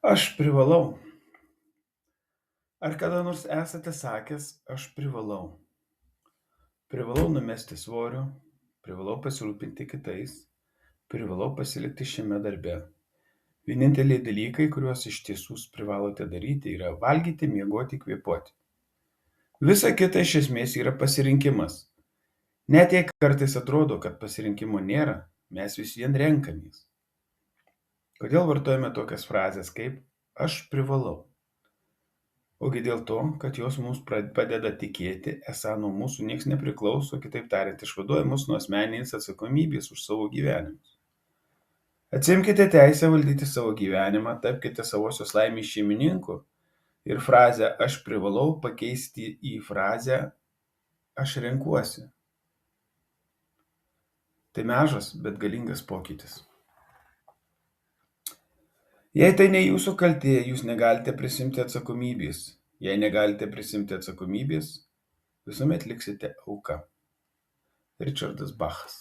Aš privalau. Ar kada nors esate sakęs, aš privalau? Privalau numesti svorio, privalau pasirūpinti kitais, privalau pasilikti šiame darbe. Vieninteliai dalykai, kuriuos iš tiesų privalote daryti, yra valgyti, miegoti, kvėpuoti. Visa kita iš esmės yra pasirinkimas. Net jei kartais atrodo, kad pasirinkimo nėra, mes vis vien renkamės. Kodėl vartojame tokias frazes kaip aš privalau? Ogi dėl to, kad jos mums padeda tikėti, esą nuo mūsų nieks nepriklauso, kitaip tariant, išvaduoja mus nuo asmeninės atsakomybės už savo gyvenimus. Atsiimkite teisę valdyti savo gyvenimą, tapkite savosios laimės šeimininku ir frazę aš privalau pakeisti į frazę aš renkuosi. Tai mažas, bet galingas pokytis. Jei tai ne jūsų kaltė, jūs negalite prisimti atsakomybės. Jei negalite prisimti atsakomybės, visuomet liksite auka. Richardas Bachas.